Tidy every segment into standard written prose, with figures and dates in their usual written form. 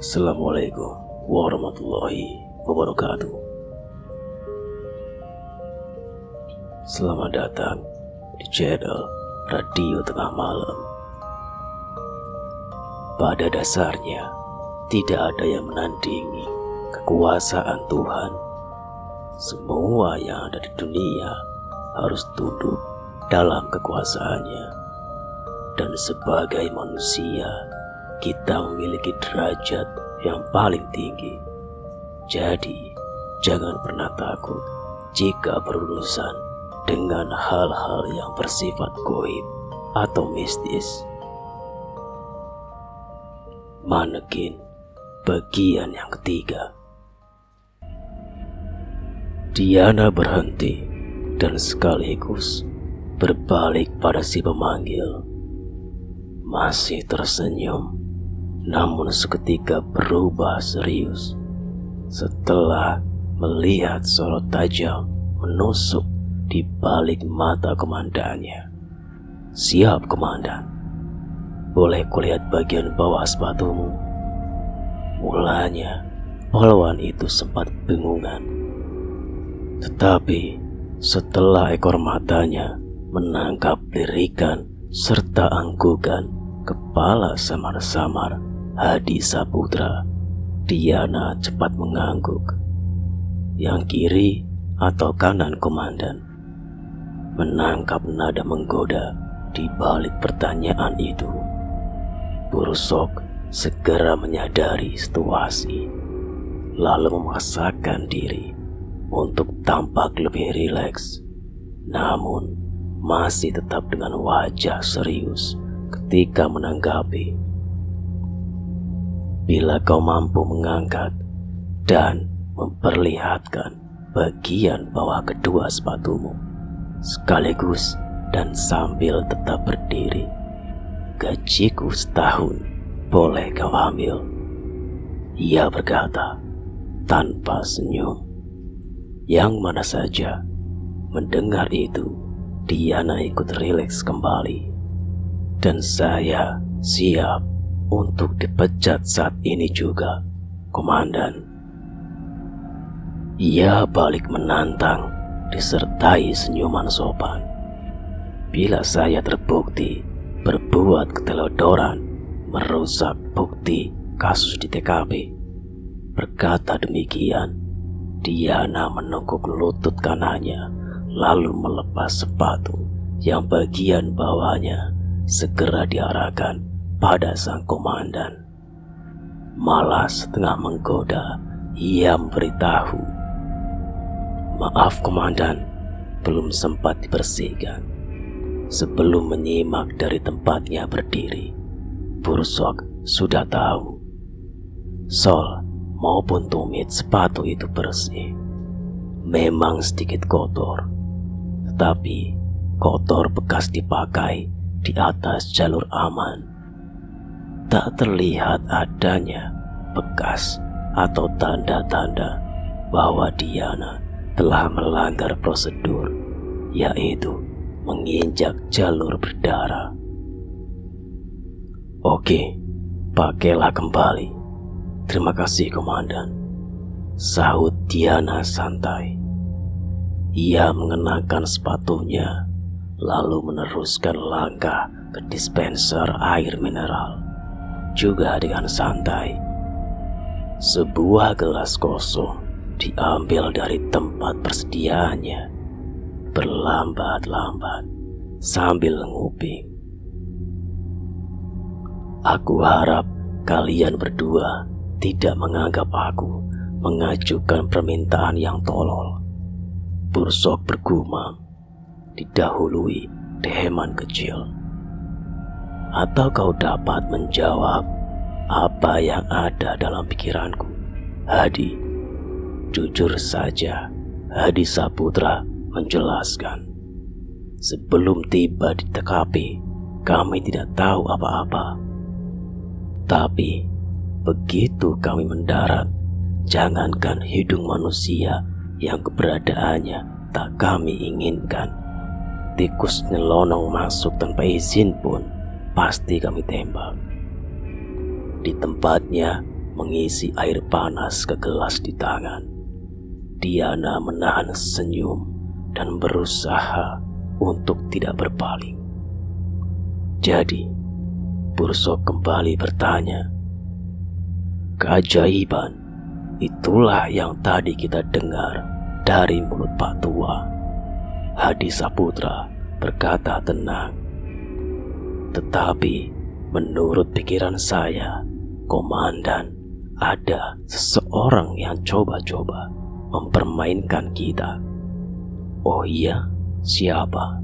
Assalamualaikum warahmatullahi wabarakatuh. Selamat datang di channel Radio Tengah Malam. Pada dasarnya, tidak ada yang menandingi kekuasaan Tuhan. Semua yang ada di dunia harus tunduk dalam kekuasaannya. Dan sebagai manusia, kita memiliki derajat yang paling tinggi. Jadi, jangan pernah takut jika berurusan dengan hal-hal yang bersifat gaib atau mistis. Manekin bagian yang ketiga. Diana berhenti dan sekaligus berbalik pada si pemanggil. Masih tersenyum, namun seketika berubah serius setelah melihat sorot tajam menusuk di balik mata komandannya. "Siap, komandan. Boleh kulihat bagian bawah sepatumu?" Mulanya, pahlawan itu sempat bingungan. Tetapi setelah ekor matanya menangkap lirikan serta anggukan kepala samar-samar Hadi Saputra, Diana cepat mengangguk. Yang kiri atau kanan komandan? Menangkap nada menggoda di balik pertanyaan itu, Bursok segera menyadari situasi, lalu memaksakan diri untuk tampak lebih rileks, namun masih tetap dengan wajah serius ketika menanggapi. "Bila kau mampu mengangkat dan memperlihatkan bagian bawah kedua sepatumu, sekaligus dan sambil tetap berdiri, gajiku setahun boleh kau ambil." Ia berkata tanpa senyum. Yang mana saja mendengar itu, Diana ikut rileks kembali. "Dan saya siap untuk dipecat saat ini juga, komandan." Ia balik menantang disertai senyuman sopan. "Bila saya terbukti berbuat keteledoran, merusak bukti kasus di TKP." Berkata demikian, Diana menekuk lutut kanannya, lalu melepas sepatu yang bagian bawahnya segera diarahkan pada sang komandan. Malah setengah menggoda, ia memberitahu, "Maaf komandan, belum sempat dibersihkan." Sebelum menyimak dari tempatnya berdiri, Bursok sudah tahu sol maupun tumit sepatu itu bersih. Memang sedikit kotor, tetapi kotor bekas dipakai di atas jalur aman. Tak terlihat adanya bekas atau tanda-tanda bahwa Diana telah melanggar prosedur, yaitu menginjak jalur berdarah. "Oke, pakailah kembali. Terima kasih, komandan," sahut Diana santai. Ia mengenakan sepatunya, lalu meneruskan langkah ke dispenser air mineral. Juga dengan santai, sebuah gelas kosong diambil dari tempat persediaannya. Berlambat-lambat sambil nguping. "Aku harap kalian berdua tidak menganggap aku mengajukan permintaan yang tolol," Bursok bergumam, didahului Deheman kecil. "Atau kau dapat menjawab apa yang ada dalam pikiranku, Hadi?" Jujur saja, Hadi Saputra menjelaskan, "Sebelum tiba di TKP, kami tidak tahu apa-apa. Tapi begitu kami mendarat, jangankan hidung manusia yang keberadaannya tak kami inginkan, tikus nyelonong masuk tanpa izin pun pasti kami tembak. Di tempatnya mengisi air panas ke gelas di tangan. Diana menahan senyum dan berusaha untuk tidak berpaling. Jadi, Pursok kembali bertanya, "Keajaiban, itulah yang tadi kita dengar dari mulut Pak Tua." Hadi Saputra berkata tenang. "Tetapi menurut pikiran saya, Komandan, ada seseorang yang coba-coba mempermainkan kita." "Oh iya, siapa?"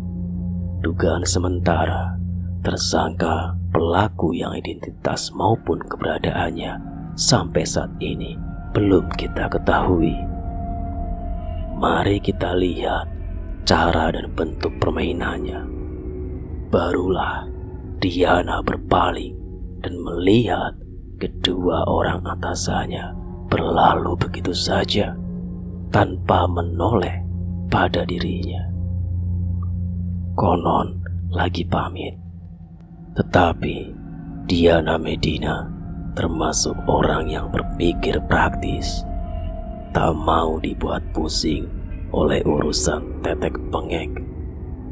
"Dugaan sementara, tersangka pelaku yang identitas maupun keberadaannya sampai saat ini belum kita ketahui. Mari kita lihat cara dan bentuk permainannya." Barulah Diana berpaling dan melihat kedua orang atasannya berlalu begitu saja tanpa menoleh pada dirinya. Konon lagi pamit. Tetapi Diana Medina termasuk orang yang berpikir praktis, tak mau dibuat pusing oleh urusan tetek bengek,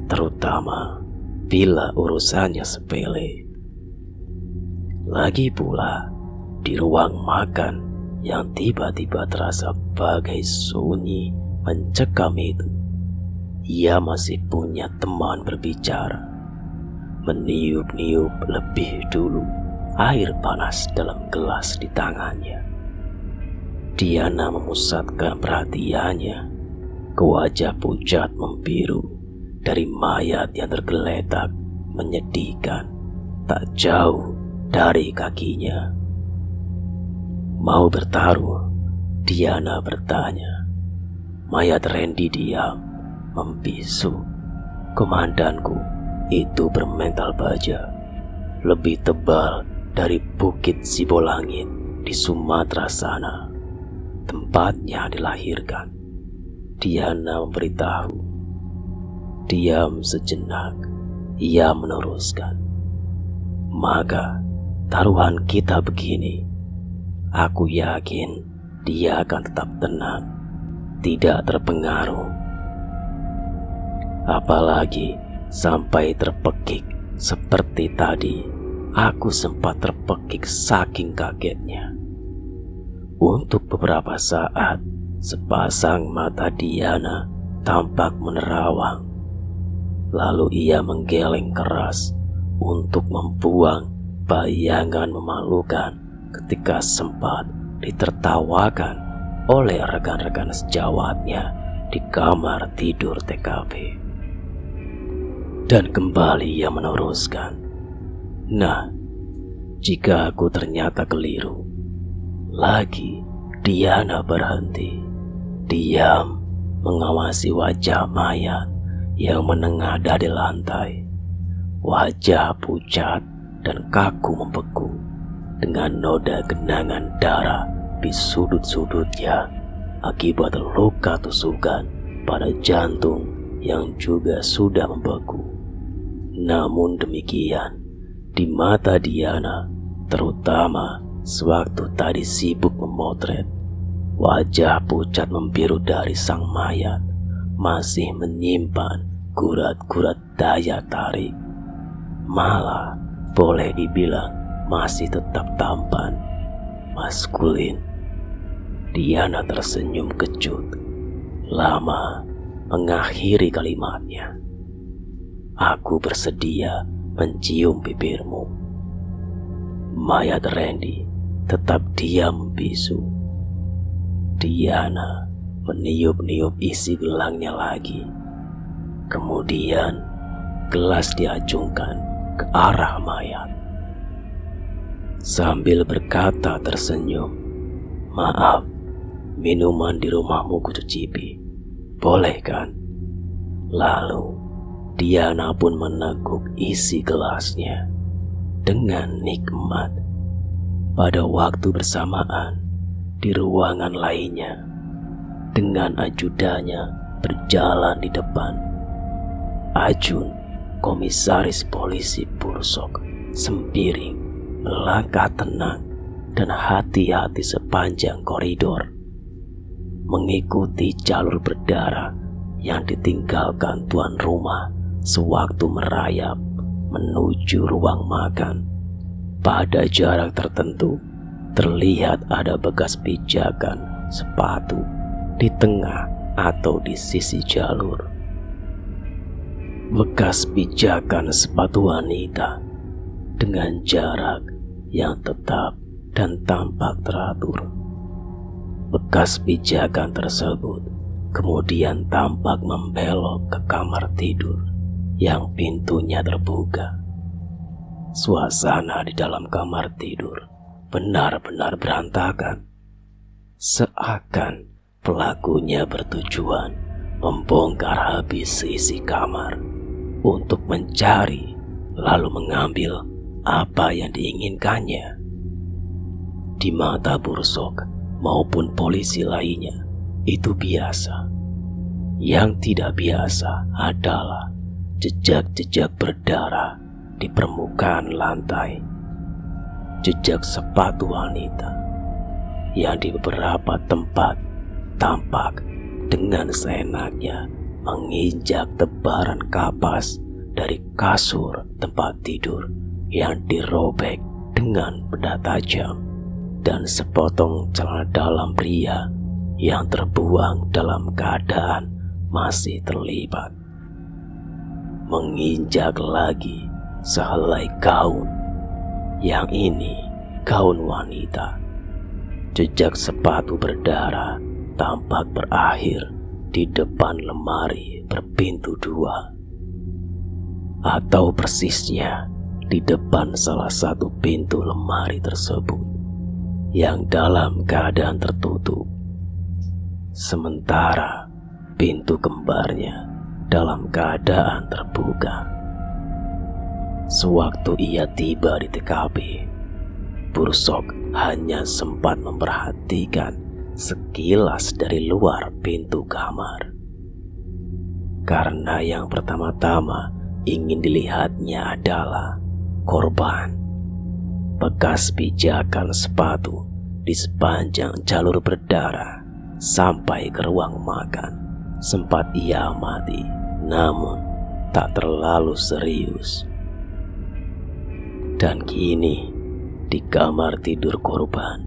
terutama bila urusannya sepele. Lagi pula di ruang makan yang tiba-tiba terasa bagai sunyi mencekam itu, ia masih punya teman berbicara. Meniup-niup lebih dulu air panas dalam gelas di tangannya. Diana memusatkan perhatiannya ke wajah pucat membiru dari mayat yang tergeletak menyedihkan tak jauh dari kakinya. "Mau bertaruh?" Diana bertanya. Mayat Randy diam, membisu. "Komandanku itu bermental baja, lebih tebal dari Bukit Sibolangit di Sumatera sana, tempatnya dilahirkan," Diana memberitahu. Diam sejenak, ia meneruskan, "Maka taruhan kita begini, aku yakin dia akan tetap tenang, tidak terpengaruh. Apalagi sampai terpekik seperti tadi, aku sempat terpekik saking kagetnya." Untuk beberapa saat, sepasang mata Diana tampak menerawang. Lalu ia menggeleng keras untuk membuang bayangan memalukan ketika sempat ditertawakan oleh rekan-rekan sejawatnya di kamar tidur TKP. Dan kembali ia meneruskan, "Nah, jika aku ternyata keliru." Lagi Diana berhenti, diam mengawasi wajah mayat yang menengadah di lantai. Wajah pucat dan kaku membeku dengan noda genangan darah di sudut-sudutnya akibat luka tusukan pada jantung yang juga sudah membeku. Namun demikian, di mata Diana, terutama sewaktu tadi sibuk memotret, wajah pucat membiru dari sang mayat masih menyimpan gurat-gurat daya tarik. Malah boleh dibilang masih tetap tampan, maskulin. Diana tersenyum kecut, lama mengakhiri kalimatnya. "Aku bersedia mencium bibirmu." Mayat Randy tetap diam membisu. Diana meniup-niup isi gelangnya lagi. Kemudian gelas diacungkan ke arah mayat. Sambil berkata tersenyum, "Maaf, minuman di rumahmu kucicipi, boleh kan?" Lalu Diana pun meneguk isi gelasnya dengan nikmat. Pada waktu bersamaan, di ruangan lainnya, dengan ajudannya berjalan di depan, Ajun, komisaris polisi Pursok, sempiring melangkah tenang dan hati-hati sepanjang koridor, mengikuti jalur berdarah yang ditinggalkan tuan rumah sewaktu merayap menuju ruang makan. Pada jarak tertentu terlihat ada bekas pijakan sepatu di tengah atau di sisi jalur. Bekas pijakan sepatu wanita dengan jarak yang tetap dan tampak teratur. Bekas pijakan tersebut kemudian tampak membelok ke kamar tidur yang pintunya terbuka. Suasana di dalam kamar tidur benar-benar berantakan. Seakan pelakunya bertujuan membongkar habis seisi kamar untuk mencari lalu mengambil apa yang diinginkannya. Di mata Bursok maupun polisi lainnya itu biasa. Yang tidak biasa adalah jejak-jejak berdarah di permukaan lantai. Jejak sepatu wanita yang di beberapa tempat tampak dengan seenaknya menginjak tebaran kapas dari kasur tempat tidur yang dirobek dengan benda tajam, dan sepotong celana dalam pria yang terbuang dalam keadaan masih terlibat. Menginjak lagi sehelai gaun, yang ini gaun wanita. Jejak sepatu berdarah tampak berakhir di depan lemari berpintu dua, atau persisnya di depan salah satu pintu lemari tersebut yang dalam keadaan tertutup, sementara pintu kembarnya dalam keadaan terbuka. Sewaktu ia tiba di TKP, Bursok hanya sempat memperhatikan sekilas dari luar pintu kamar, karena yang pertama-tama ingin dilihatnya adalah korban. Bekas pijakan sepatu di sepanjang jalur berdarah sampai ke ruang makan sempat ia amati, namun tak terlalu serius. Dan kini di kamar tidur korban,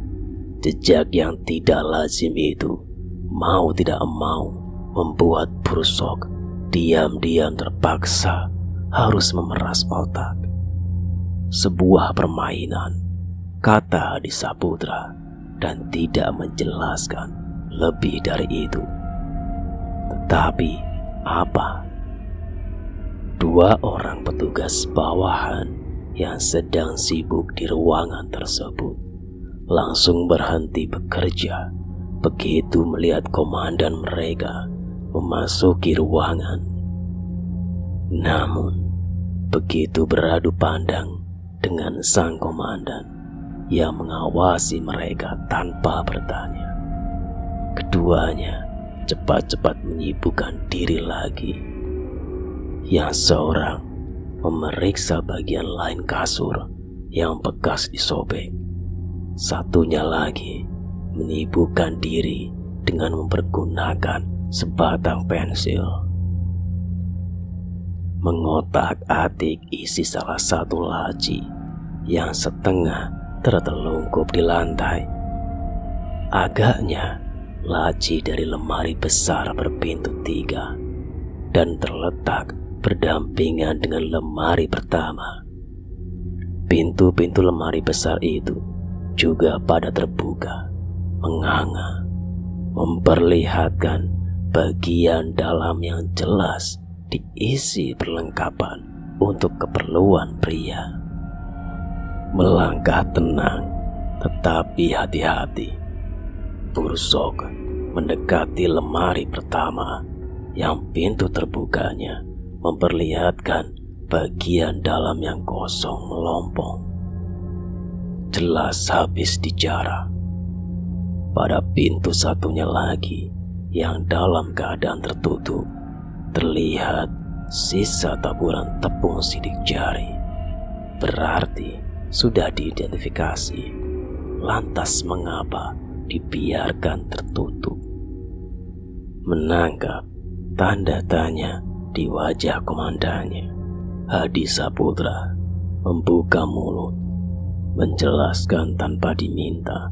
jejak yang tidak lazim itu mau tidak mau membuat Bursok diam-diam terpaksa harus memeras otak. Sebuah permainan, kata Hadi Saputra, dan tidak menjelaskan lebih dari itu. Tetapi apa? Dua orang petugas bawahan yang sedang sibuk di ruangan tersebut langsung berhenti bekerja begitu melihat komandan mereka memasuki ruangan. Namun begitu beradu pandang dengan sang komandan yang mengawasi mereka tanpa bertanya, keduanya cepat-cepat menyibukkan diri lagi. Yang seorang memeriksa bagian lain kasur yang bekas disobek, satunya lagi menyibukkan diri dengan mempergunakan sebatang pensil, mengotak-atik isi salah satu laci yang setengah tertelungkup di lantai. Agaknya laci dari lemari besar berpintu 3 dan terletak berdampingan dengan lemari pertama. Pintu-pintu lemari besar itu juga pada terbuka, menganga, memperlihatkan bagian dalam yang jelas diisi perlengkapan untuk keperluan pria. Melangkah tenang tetapi hati-hati, Bursok mendekati lemari pertama yang pintu terbukanya memperlihatkan bagian dalam yang kosong melompong, jelas habis dijarah. Pada pintu satunya lagi yang dalam keadaan tertutup terlihat sisa taburan tepung sidik jari, berarti sudah diidentifikasi. lantas mengapa dibiarkan tertutup? Menangkap tanda tanya di wajah komandannya, Hadi Saputra membuka mulut, menjelaskan tanpa diminta,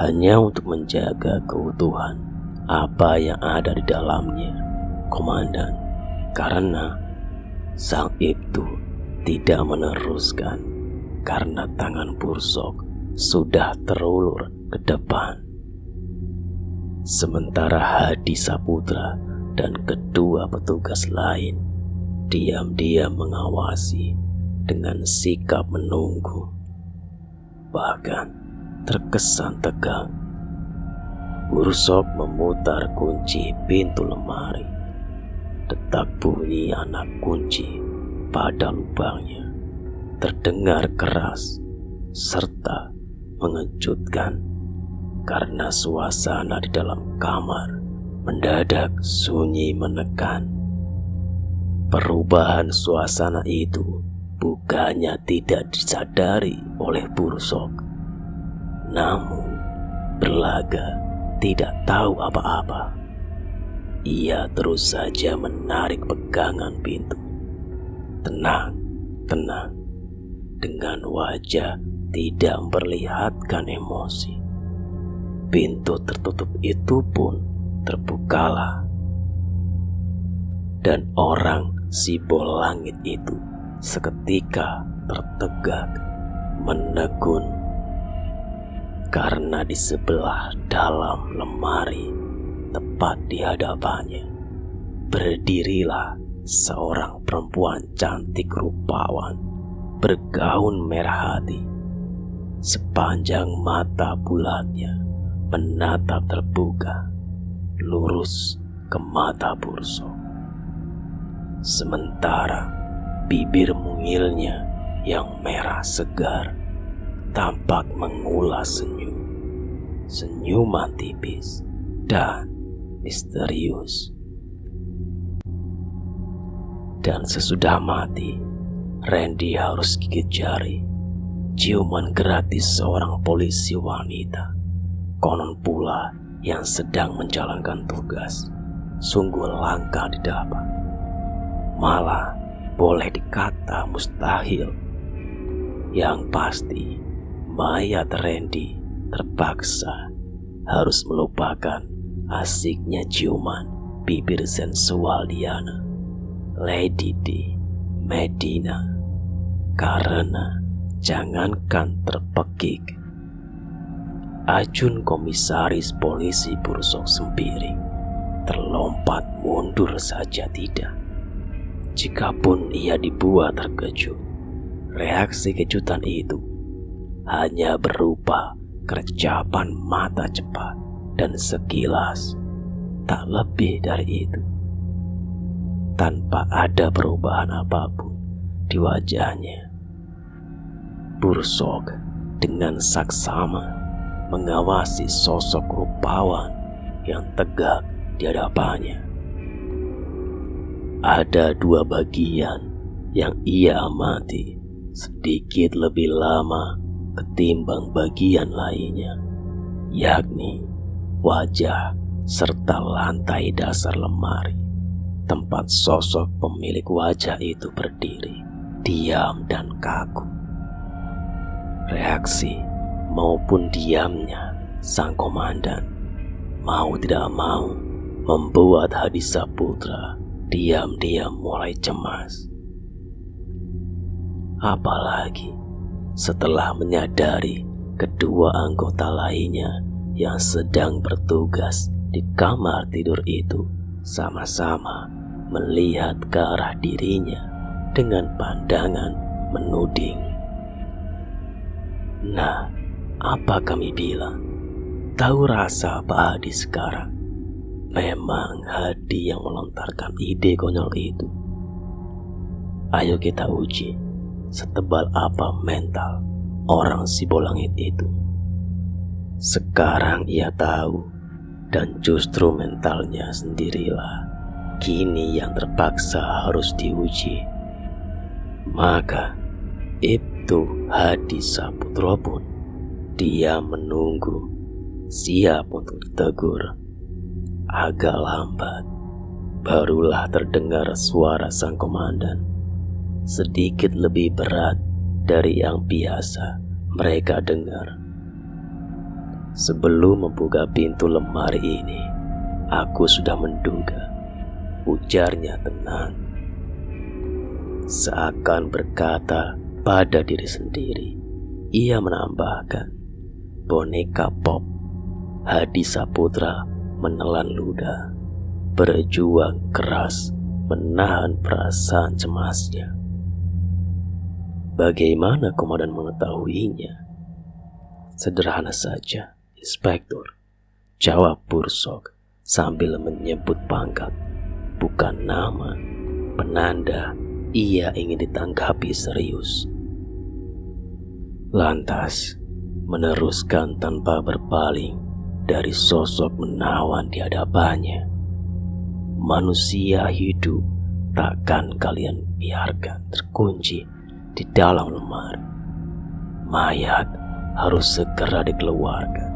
hanya untuk menjaga keutuhan apa yang ada di dalamnya, Komandan. Karena sang Ibtu tidak meneruskan karena tangan Bursok sudah terulur ke depan. Sementara Hadi Saputra dan kedua petugas lain diam-diam mengawasi dengan sikap menunggu, bahkan terkesan tegang. Bursok memutar kunci pintu lemari. Detak bunyi anak kunci pada lubangnya terdengar keras serta mengejutkan karena suasana di dalam kamar mendadak sunyi menekan. Perubahan suasana itu bukannya tidak disadari oleh Bursok, namun Berlaga tidak tahu apa-apa. Ia terus saja menarik pegangan pintu. Tenang, tenang, dengan wajah tidak memperlihatkan emosi. Pintu tertutup itu pun terbukalah. Dan orang si Bolangit itu seketika tertegak, menegun. Karena di sebelah dalam lemari, tepat di hadapannya, berdirilah seorang perempuan cantik rupawan, bergaun merah hati. Sepanjang mata bulatnya menatap terbuka, lurus ke mata Bursok. Sementara bibir mungilnya yang merah segar tampak mengulas senyum, senyuman tipis dan misterius. Dan sesudah mati, Randy harus gigit jari. Ciuman gratis seorang polisi wanita, konon pula yang sedang menjalankan tugas, sungguh langka didapat. Malah boleh dikata mustahil. Yang pasti, mayat Randy terpaksa harus melupakan asiknya ciuman bibir sensual Diana, Lady D. Medina, karena jangankan terpekik, Ajun Komisaris Polisi Bursok Sempiring terlompat mundur saja tidak. Jikapun ia dibuat terkejut, reaksi kejutan itu hanya berupa kerjapan mata cepat dan sekilas, tak lebih dari itu. Tanpa ada perubahan apapun di wajahnya, Bursok dengan saksama mengawasi sosok rupawan yang tegak di hadapannya. Ada dua bagian yang ia amati sedikit lebih lama ketimbang bagian lainnya, yakni wajah serta lantai dasar lemari, tempat sosok pemilik wajah itu berdiri, diam dan kaku. Reaksi maupun diamnya sang komandan mau tidak mau membuat Hadi Saputra diam-diam mulai cemas. Apalagi setelah menyadari kedua anggota lainnya yang sedang bertugas di kamar tidur itu sama-sama melihat ke arah dirinya dengan pandangan menuding. Nah, apa kami bilang? Tahu rasa Pak Hadi sekarang? Memang Hadi yang melontarkan ide konyol itu. Ayo kita uji setebal apa mental orang si Bolangit itu. Sekarang ia tahu, dan justru mentalnya sendirilah kini yang terpaksa harus diuji. Maka Ibtu Hadi Saputra pun Dia menunggu, siap untuk ditegur. Agak lambat, barulah terdengar suara sang komandan. Sedikit lebih berat dari yang biasa mereka dengar. Sebelum membuka pintu lemari ini, aku sudah menduga, ujarnya tenang. Seakan berkata pada diri sendiri, ia menambahkan, boneka pop Hadi Saputra menelan ludah, berjuang keras menahan perasaan cemasnya. Bagaimana komandan mengetahuinya? Sederhana saja, Inspektur, jawab Bursok sambil menyebut pangkat, bukan nama, penanda ia ingin ditanggapi serius. Lantas, meneruskan tanpa berpaling dari sosok menawan di hadapannya. Manusia hidup takkan kalian biarkan terkunci di dalam lemari. Mayat harus segera dikeluarkan,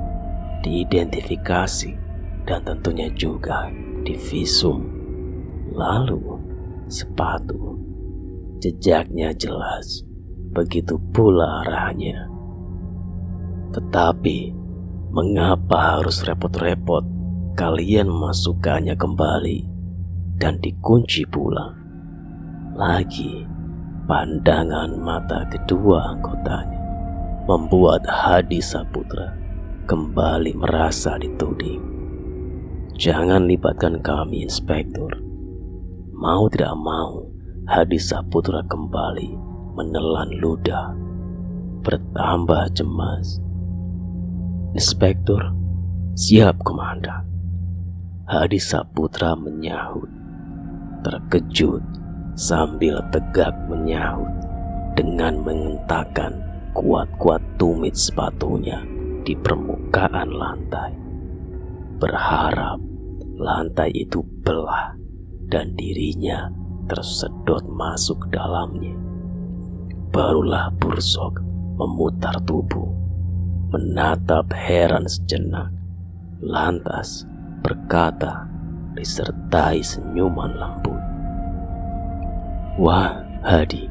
diidentifikasi, dan tentunya juga divisum. Lalu, sepatu. Jejaknya jelas, begitu pula arahnya. Tetapi, mengapa harus repot-repot kalian memasukkannya kembali dan dikunci pula? Lagi, pandangan mata kedua anggotanya membuat Hadi Saputra kembali merasa dituding. Jangan libatkan kami, Inspektur. Mau tidak mau, Hadi Saputra kembali menelan ludah, bertambah cemas. Inspektur, siap komandan. Hadi Saputra menyahut, terkejut sambil tegak menyahut dengan mengentakkan kuat-kuat tumit sepatunya di permukaan lantai. Berharap lantai itu belah dan dirinya tersedot masuk dalamnya. Barulah Bursok memutar tubuh, menatap heran sejenak, lantas berkata disertai senyuman lembut, "Wah, Hadi,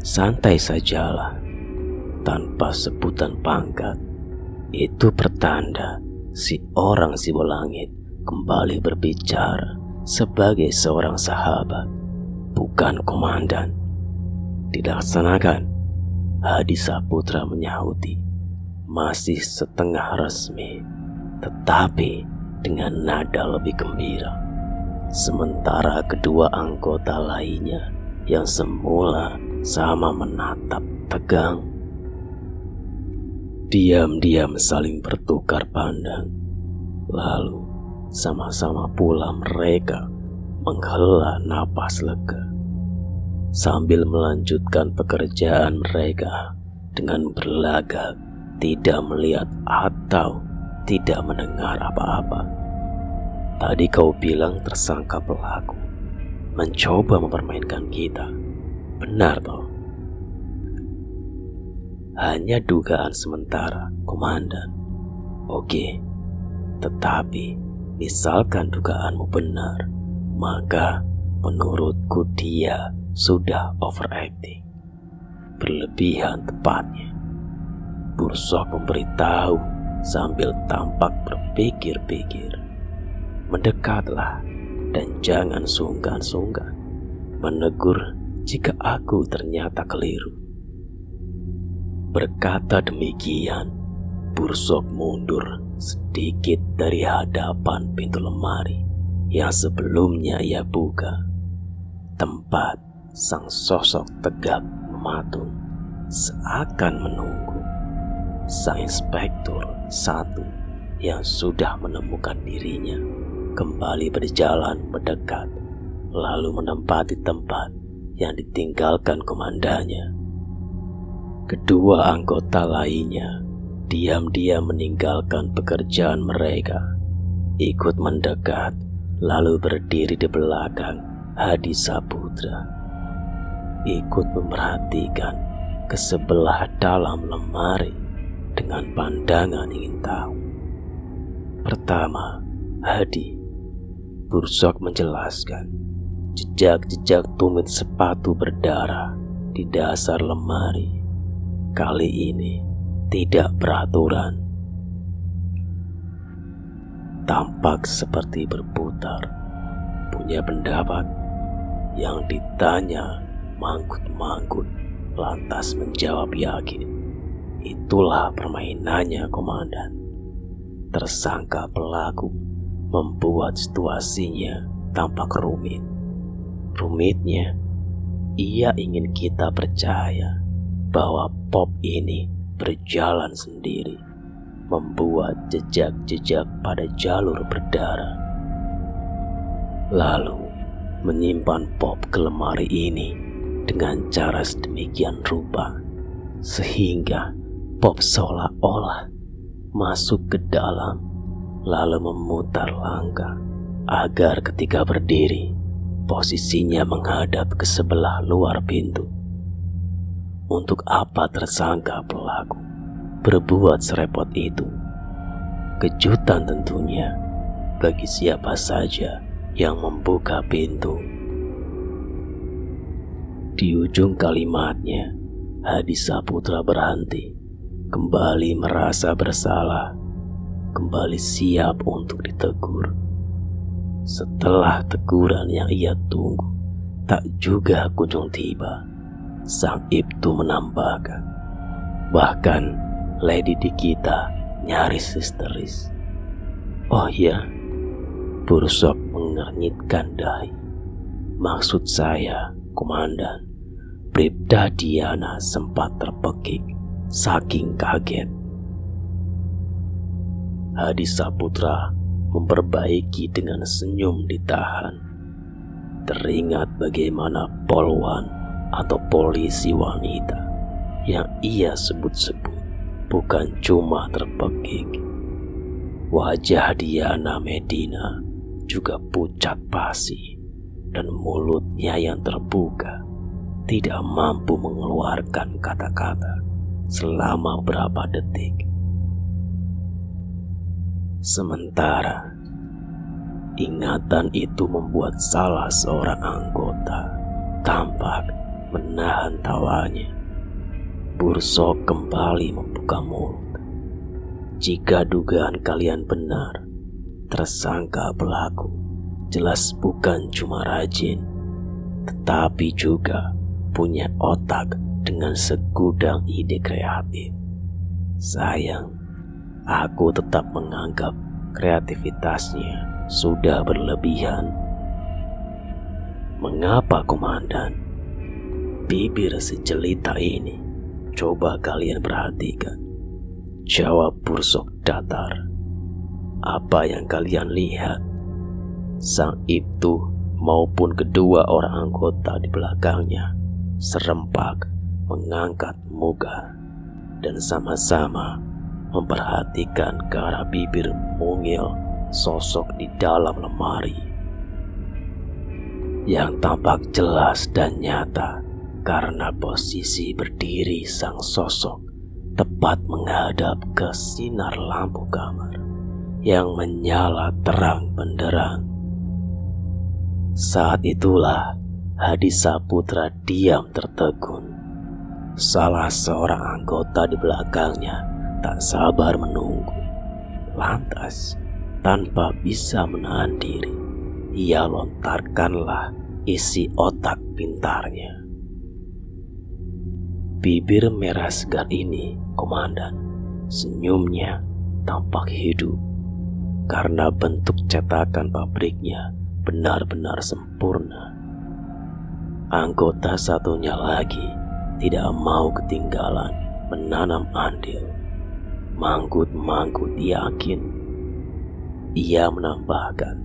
santai sajalah. Tanpa sebutan pangkat, itu pertanda si orang Sibolangit kembali berbicara sebagai seorang sahabat, bukan komandan." Dilaksanakan, Hadi Saputra menyahuti, masih setengah resmi, tetapi dengan nada lebih gembira. Sementara kedua anggota lainnya yang semula sama menatap tegang, diam-diam saling bertukar pandang. Lalu sama-sama pula mereka menghela napas lega sambil melanjutkan pekerjaan mereka dengan berlagak tidak melihat atau tidak mendengar apa-apa. Tadi kau bilang tersangka pelaku mencoba mempermainkan kita, benar toh? Hanya dugaan sementara, komandan. Oke, tetapi misalkan dugaanmu benar, maka menurutku dia sudah overacting, berlebihan tepatnya. Bursok memberitahu sambil tampak berpikir-pikir. Mendekatlah dan jangan sungkan-sungkan menegur jika aku ternyata keliru. Berkata demikian, Bursok mundur sedikit dari hadapan pintu lemari yang sebelumnya ia buka. Tempat sang sosok tegap mematung, seakan menunggu sang inspektur satu yang sudah menemukan dirinya kembali berjalan mendekat, lalu menempati tempat yang ditinggalkan komandannya. Kedua anggota lainnya diam-diam meninggalkan pekerjaan mereka, ikut mendekat, lalu berdiri di belakang Hadi Saputra, ikut memperhatikan ke sebelah dalam lemari dengan pandangan ingin tahu. Pertama, Hadi. Bursok menjelaskan jejak-jejak tumit sepatu berdarah di dasar lemari. Kali ini tidak beraturan. Tampak seperti berputar. Punya pendapat. Yang ditanya mangkut-mangkut, lantas menjawab yakin. Itulah permainannya, komandan. Tersangka pelaku membuat situasinya tampak rumit. Rumitnya, ia ingin kita percaya bahwa Pop ini berjalan sendiri, membuat jejak-jejak pada jalur berdarah. Lalu menyimpan Pop ke lemari ini dengan cara sedemikian rupa, sehingga Pop seolah-olah masuk ke dalam, lalu memutar langkah agar ketika berdiri, posisinya menghadap ke sebelah luar pintu. Untuk apa tersangka pelaku berbuat serepot itu? Kejutan tentunya bagi siapa saja yang membuka pintu. Di ujung kalimatnya, Hadi Saputra berhenti, kembali merasa bersalah, kembali siap untuk ditegur. Setelah teguran yang ia tunggu tak juga kunjung tiba, sang Ibtu menambahkan, bahkan Lady Dikita nyaris histeris. Oh ya, Bursok mengernyitkan dahi. Maksud saya, komandan, Bribda Diana sempat terpekik saking kaget. Hadi Saputra memperbaiki dengan senyum ditahan. Teringat bagaimana polwan atau polisi wanita yang ia sebut-sebut bukan cuma terpekik. Wajah Diana Medina juga pucat pasi dan mulutnya yang terbuka tidak mampu mengeluarkan kata-kata selama beberapa detik. Sementara ingatan itu membuat salah seorang anggota tampak menahan tawanya. Bursok kembali membuka mulut. Jika dugaan kalian benar, tersangka pelaku jelas bukan cuma rajin, tetapi juga punya otak dengan segudang ide kreatif. Sayang, aku tetap menganggap kreativitasnya sudah berlebihan. Mengapa, komandan? Bibir si jelita ini, coba kalian perhatikan. Jawab Bursok datar. Apa yang kalian lihat? Sang Ibtu maupun kedua orang anggota di belakangnya serempak mengangkat muka dan sama-sama memperhatikan ke arah bibir mungil sosok di dalam lemari yang tampak jelas dan nyata karena posisi berdiri sang sosok tepat menghadap ke sinar lampu kamar yang menyala terang benderang. Saat itulah Hadi Saputra diam tertegun. Salah seorang anggota di belakangnya tak sabar menunggu. Lantas, tanpa bisa menahan diri, ia lontarkanlah isi otak pintarnya. Bibir merah segar ini, komandan, senyumnya tampak hidup karena bentuk cetakan pabriknya benar-benar sempurna. Anggota satunya lagi tidak mau ketinggalan menanam andil. Manggut-manggut yakin. Ia menambahkan,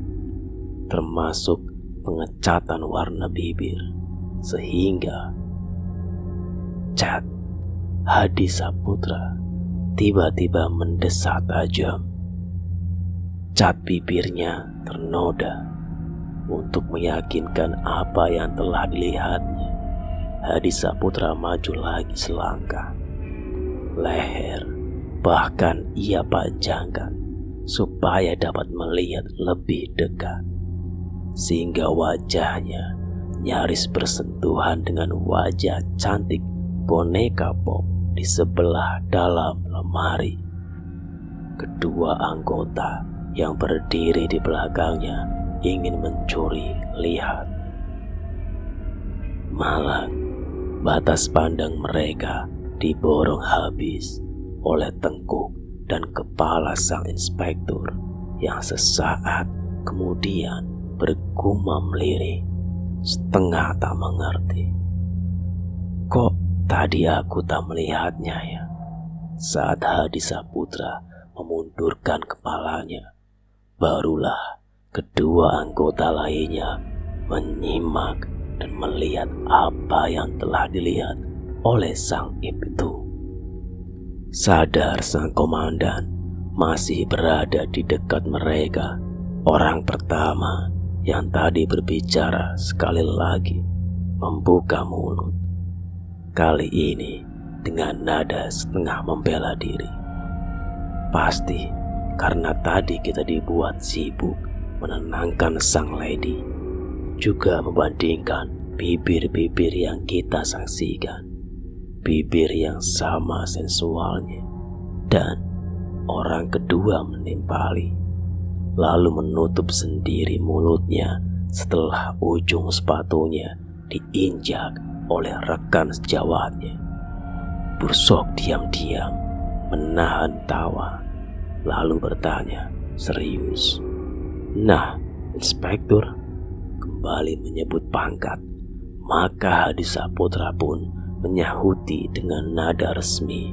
termasuk pengecatan warna bibir, sehingga cat Hadi Saputra tiba-tiba mendesak tajam. Cat bibirnya ternoda. Untuk meyakinkan apa yang telah dilihatnya, Hadi Saputra maju lagi selangkah. Leher bahkan ia panjangkan supaya dapat melihat lebih dekat, sehingga wajahnya nyaris bersentuhan dengan wajah cantik boneka Bob di sebelah dalam lemari. Kedua anggota yang berdiri di belakangnya ingin mencuri lihat. Malang, batas pandang mereka diborong habis oleh tengkuk dan kepala sang inspektur yang sesaat kemudian bergumam lirih, setengah tak mengerti. Kok tadi aku tak melihatnya ya? Saat Hadi Saputra memundurkan kepalanya, barulah kedua anggota lainnya menyimak dan melihat apa yang telah dilihat oleh sang itu. Sadar sang komandan masih berada di dekat mereka, orang pertama yang tadi berbicara sekali lagi membuka mulut. Kali ini dengan nada setengah membela diri. Pasti karena tadi kita dibuat sibuk menenangkan sang lady, juga membandingkan bibir-bibir yang kita saksikan, bibir yang sama sensualnya, dan orang kedua menimpali, lalu menutup sendiri mulutnya setelah ujung sepatunya diinjak oleh rekan sejawatnya. Bursok diam-diam menahan tawa, lalu bertanya serius, "Nah, inspektur," kembali menyebut pangkat. Maka Hadi Saputra pun menyahuti dengan nada resmi,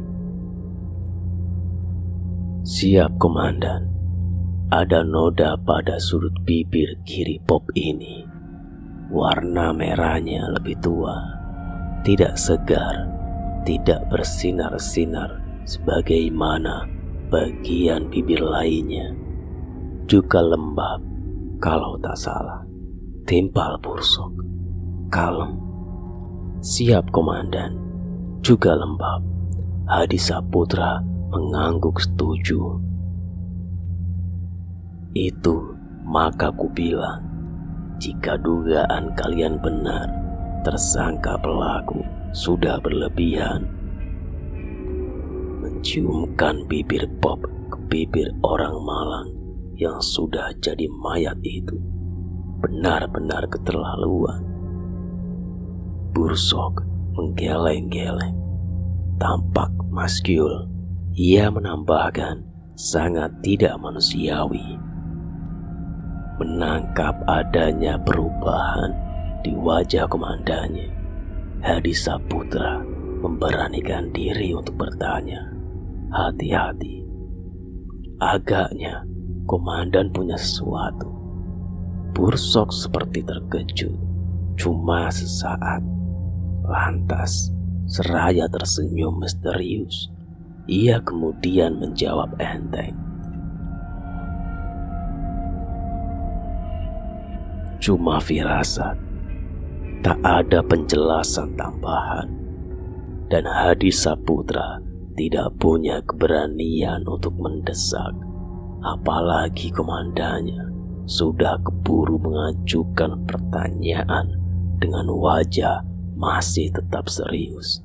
"Siap, komandan." Ada noda pada sudut bibir kiri Bob ini. Warna merahnya lebih tua, tidak segar, tidak bersinar-sinar sebagaimana bagian bibir lainnya. Juga lembab, kalau tak salah, timpal bursok, kalem. "Siap, komandan." Juga lembab. Hadi Saputra mengangguk setuju. "Itu maka ku bilang, jika dugaan kalian benar, tersangka pelaku sudah berlebihan." Menciumkan bibir Bob ke bibir orang Malang yang sudah jadi mayat itu benar-benar keterlaluan. Bursok menggeleng-geleng, tampak maskiul. Ia menambahkan sangat tidak manusiawi. Menangkap adanya perubahan di wajah komandannya, Hadi Saputra memberanikan diri untuk bertanya, hati-hati. Agaknya komandan punya sesuatu. Bursok seperti terkejut, cuma sesaat. Lantas seraya tersenyum misterius, ia kemudian menjawab enteng, "Cuma firasat, tak ada penjelasan tambahan." Dan Hadi Saputra tidak punya keberanian untuk mendesak, apalagi komandannya sudah keburu mengajukan pertanyaan dengan wajah masih tetap serius.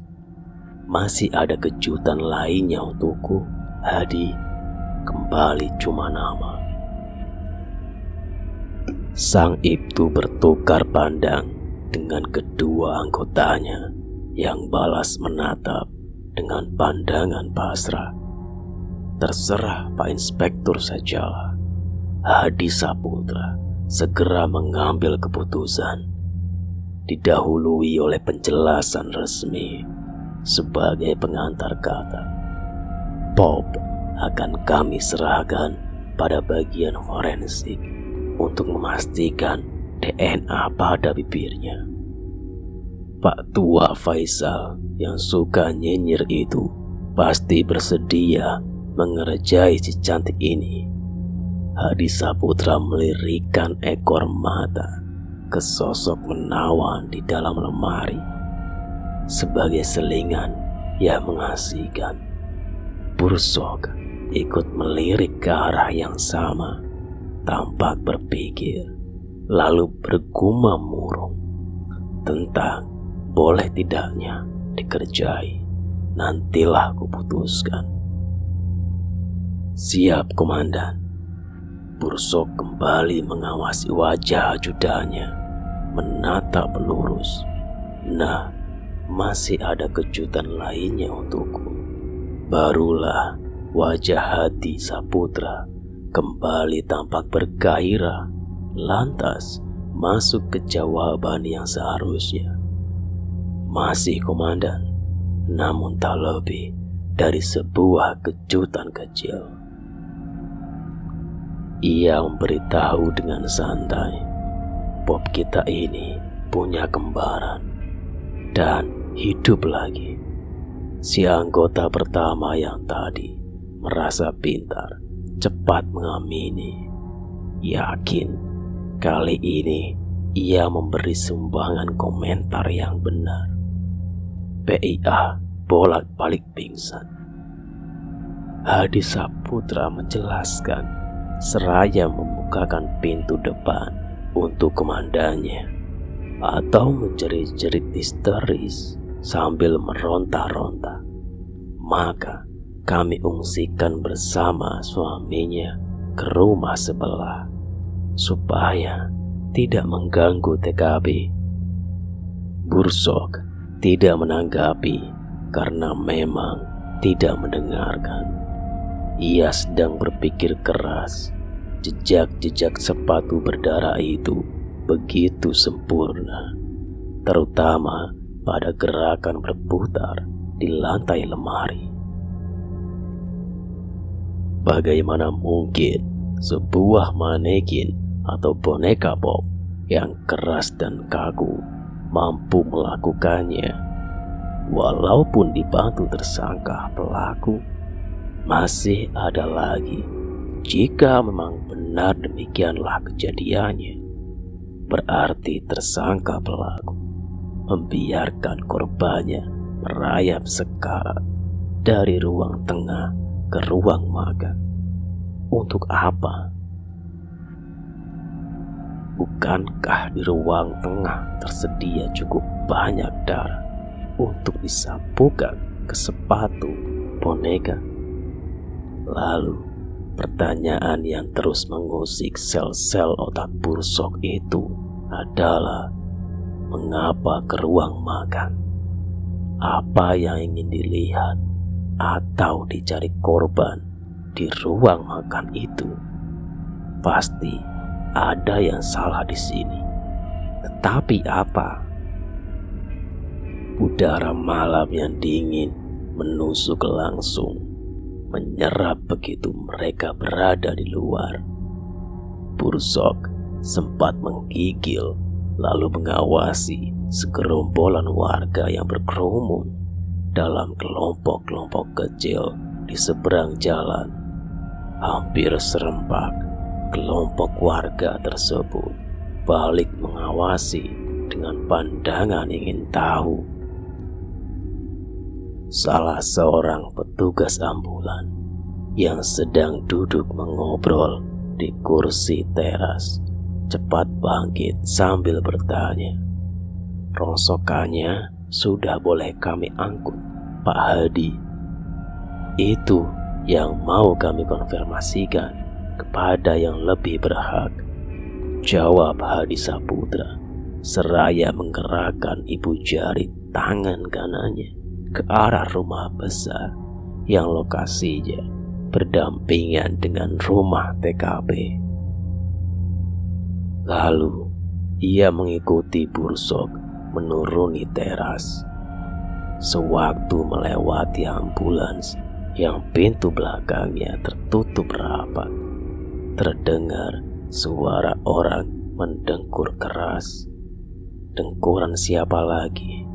"Masih ada kejutan lainnya untukku, Hadi?" Kembali cuma nama. Sang Ibtu bertukar pandang dengan kedua anggotanya yang balas menatap dengan pandangan pasrah. "Terserah Pak Inspektur sajalah." Hadi Saputra segera mengambil keputusan, didahului oleh penjelasan resmi sebagai pengantar kata. "Bob akan kami serahkan pada bagian forensik untuk memastikan DNA pada bibirnya. Pak Tua Faisal yang suka nyinyir itu pasti bersedia mengerjai si cantik ini." Hadi Saputra melirikkan ekor mata ke sosok menawan di dalam lemari sebagai selingan yang mengasihkan. Bursok ikut melirik ke arah yang sama, tampak berpikir, lalu bergumam murung tentang boleh tidaknya dikerjai. Nantilah kuputuskan. Siap, Komandan. Bursok kembali mengawasi wajah ajudannya, menatap lurus. Nah, masih ada kejutan lainnya untukku. Barulah wajah Hadi Saputra kembali tampak bergairah, lantas masuk ke jawaban yang seharusnya. Masih, Komandan, namun tak lebih dari sebuah kejutan kecil. Ia memberitahu dengan santai, Bob kita ini punya kembaran dan hidup lagi. Si anggota pertama yang tadi merasa pintar, cepat mengamini. Yakin kali ini ia memberi sumbangan komentar yang benar. PIA bolak-balik pingsan. Hadi Saputra menjelaskan seraya membukakan pintu depan untuk komandannya, atau menjerit-jerit histeris sambil meronta-ronta. Maka kami ungsikan bersama suaminya ke rumah sebelah supaya tidak mengganggu TKB. Bursok tidak menanggapi karena memang tidak mendengarkan. Ia sedang berpikir keras. Jejak-jejak sepatu berdarah itu begitu sempurna, terutama pada gerakan berputar di lantai lemari. Bagaimana mungkin sebuah manekin atau boneka Bob yang keras dan kaku mampu melakukannya? Walaupun dibantu tersangka pelaku, masih ada lagi. Jika memang benar demikianlah kejadiannya, berarti tersangka pelaku membiarkan korbannya merayap sekarat dari ruang tengah ke ruang makan. Untuk apa? Bukankah di ruang tengah tersedia cukup banyak darah untuk disapukan ke sepatu boneka? Lalu pertanyaan yang terus mengusik sel-sel otak Bursok itu adalah, mengapa ke ruang makan? Apa yang ingin dilihat atau dicari korban di ruang makan itu? Pasti ada yang salah di sini. Tetapi apa? Udara malam yang dingin menusuk langsung, menyerap begitu mereka berada di luar. Bursok sempat menggigil, lalu mengawasi segerombolan warga yang berkerumun dalam kelompok-kelompok kecil di seberang jalan. Hampir serempak kelompok warga tersebut balik mengawasi dengan pandangan ingin tahu. Salah seorang petugas ambulan yang sedang duduk mengobrol di kursi teras cepat bangkit sambil bertanya, "Rongsokannya sudah boleh kami angkut, Pak Hadi?" "Itu yang mau kami konfirmasikan kepada yang lebih berhak," jawab Hadi Saputra seraya menggerakkan ibu jari tangan kanannya ke arah rumah besar yang lokasinya berdampingan dengan rumah TKP. Lalu ia mengikuti Bursok menuruni teras. Sewaktu melewati ambulans yang pintu belakangnya tertutup rapat, terdengar suara orang mendengkur keras. Dengkuran siapa lagi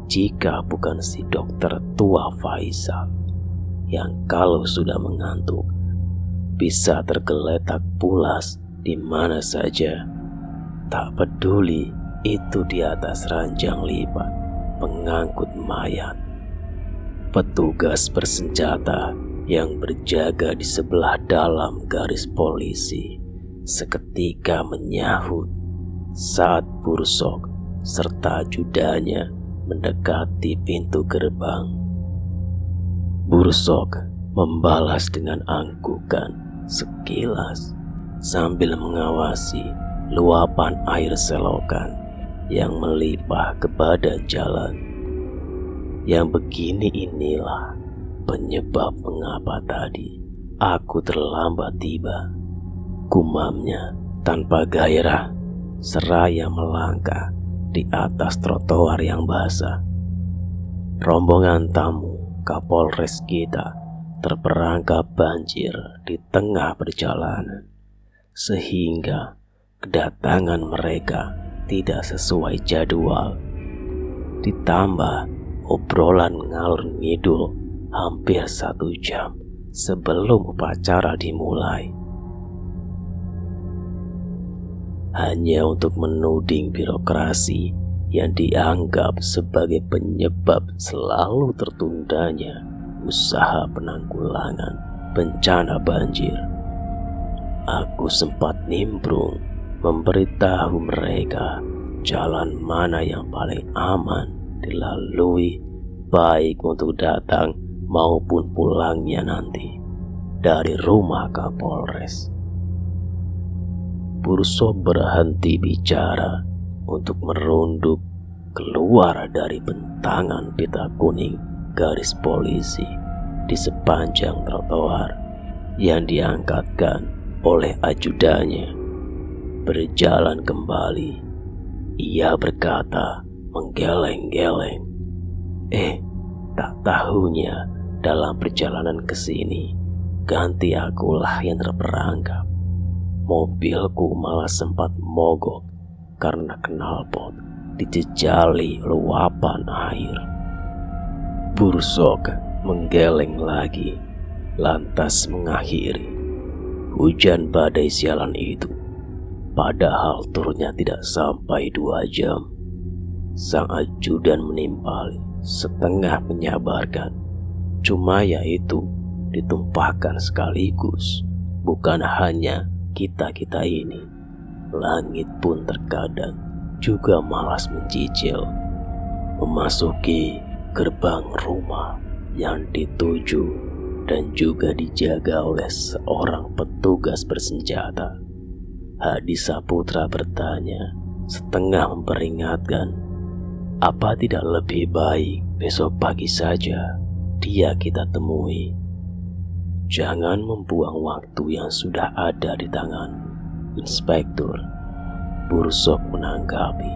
jika bukan si dokter tua Faisal yang kalau sudah mengantuk bisa tergeletak pulas di mana saja. Tak peduli itu di atas ranjang lipat pengangkut mayat. Petugas bersenjata yang berjaga di sebelah dalam garis polisi seketika menyahut saat Bursok serta ajudannya mendekati pintu gerbang. Bursok membalas dengan anggukan sekilas sambil mengawasi luapan air selokan yang melimpah ke badan jalan. Yang begini inilah penyebab mengapa tadi aku terlambat tiba, gumamnya tanpa gairah seraya melangkah di atas trotoar yang basah. Rombongan tamu Kapolres kita terperangkap banjir di tengah perjalanan, sehingga kedatangan mereka tidak sesuai jadwal. Ditambah obrolan ngalur ngidul hampir 1 jam sebelum upacara dimulai, hanya untuk menuding birokrasi yang dianggap sebagai penyebab selalu tertundanya usaha penanggulangan bencana banjir. Aku sempat nimbrung memberitahu mereka jalan mana yang paling aman dilalui, baik untuk datang maupun pulangnya nanti dari rumah Kapolres. Bursok berhenti bicara untuk merunduk keluar dari bentangan pita kuning garis polisi di sepanjang trotoar yang diangkatkan oleh ajudannya. Berjalan kembali, ia berkata menggeleng-geleng, tak tahunya dalam perjalanan ke sini ganti akulah yang terperangkap. Mobilku malah sempat mogok karena knalpot dijejali luapan air. Bursok menggeleng lagi, lantas mengakhiri, hujan badai sialan itu padahal turunnya tidak sampai 2 jam. Sang ajudan menimpali setengah menyabarkan, cuma yaitu ditumpahkan sekaligus, bukan hanya kita-kita ini. Langit pun terkadang juga malas mencicil. Memasuki gerbang rumah yang dituju dan juga dijaga oleh seorang petugas bersenjata, Hadi Saputra bertanya setengah memperingatkan, apa tidak lebih baik besok pagi saja dia kita temui? Jangan membuang waktu yang sudah ada di tanganmu, Inspektur. Bursok menanggapi.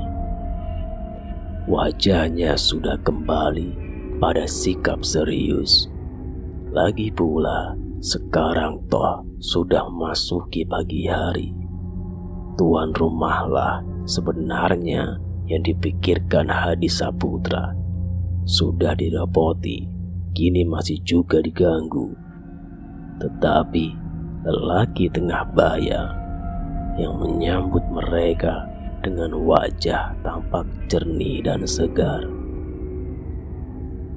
Wajahnya sudah kembali pada sikap serius. Lagi pula sekarang toh sudah masuki pagi hari. Tuan rumahlah sebenarnya yang dipikirkan Hadi Saputra. Sudah didapati, kini masih juga diganggu. Tetapi lelaki tengah baya yang menyambut mereka dengan wajah tampak jernih dan segar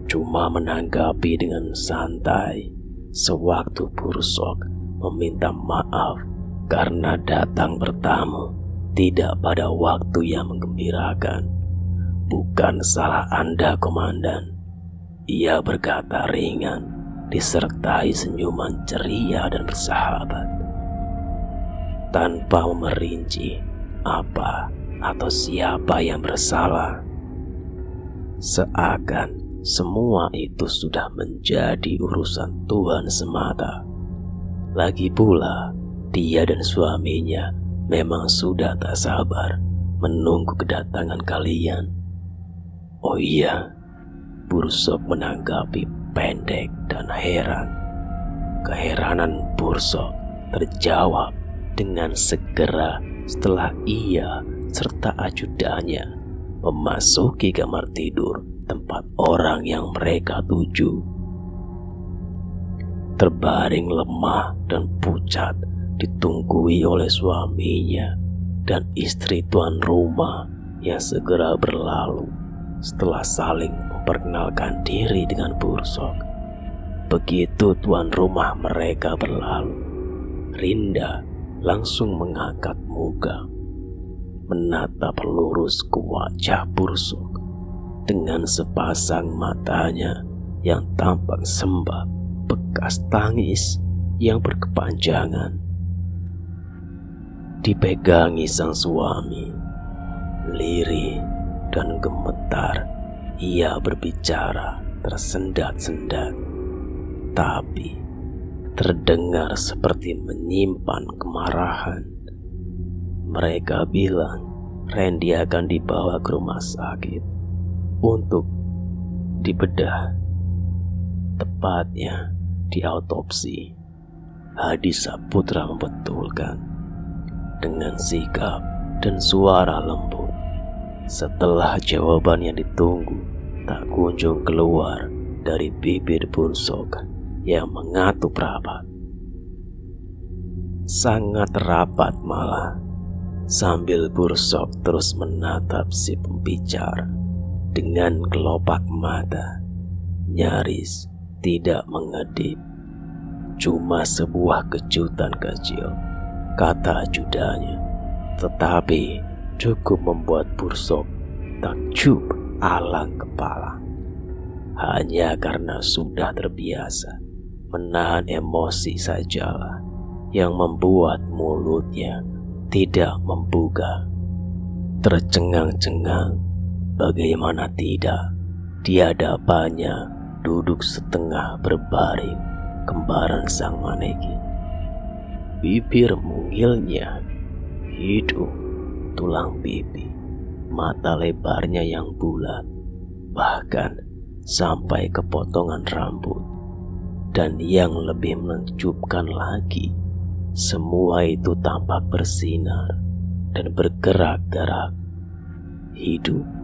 cuma menanggapi dengan santai sewaktu Bursok meminta maaf karena datang bertamu tidak pada waktu yang menggembirakan. Bukan salah Anda, Komandan, ia berkata ringan disertai senyuman ceria dan bersahabat, tanpa merinci apa atau siapa yang bersalah. Seakan semua itu sudah menjadi urusan Tuhan semata. Lagi pula dia dan suaminya memang sudah tak sabar menunggu kedatangan kalian. Oh iya, Bursok menanggapi pendek dan heran. Keheranan Bursok terjawab dengan segera setelah ia serta ajudannya memasuki kamar tidur tempat orang yang mereka tuju. Terbaring lemah dan pucat ditunggui oleh suaminya dan istri tuan rumah yang segera berlalu setelah saling memperkenalkan diri dengan Bursok. Begitu tuan rumah mereka berlalu, Rinda langsung mengangkat muka, menatap lurus ke wajah Bursok dengan sepasang matanya yang tampak sembab bekas tangis yang berkepanjangan. Dipegangi sang suami, lirih dan gemetar, ia berbicara tersendat-sendat, tapi terdengar seperti menyimpan kemarahan. Mereka bilang Randy akan dibawa ke rumah sakit untuk dibedah, tepatnya di autopsi. Hadi Saputra membetulkan dengan sikap dan suara lembut. Setelah jawaban yang ditunggu tak kunjung keluar dari bibir Bursok yang mengatup rapat, sangat rapat malah, sambil Bursok terus menatap si pembicara dengan kelopak mata, nyaris tidak mengedip. Cuma sebuah kejutan kecil, kata ajudannya, tetapi cukup membuat Bursok takjub alang kepala. Hanya karena sudah terbiasa menahan emosi sajalah yang membuat mulutnya tidak membuka. Tercengang-cengang, bagaimana tidak, di hadapannya duduk setengah berbaring kembaran sang manekin. Bibir mungilnya, hidung, tulang pipi, mata lebarnya yang bulat, bahkan sampai ke potongan rambut. Dan yang lebih menakjubkan lagi, semua itu tampak bersinar dan bergerak-gerak, hidup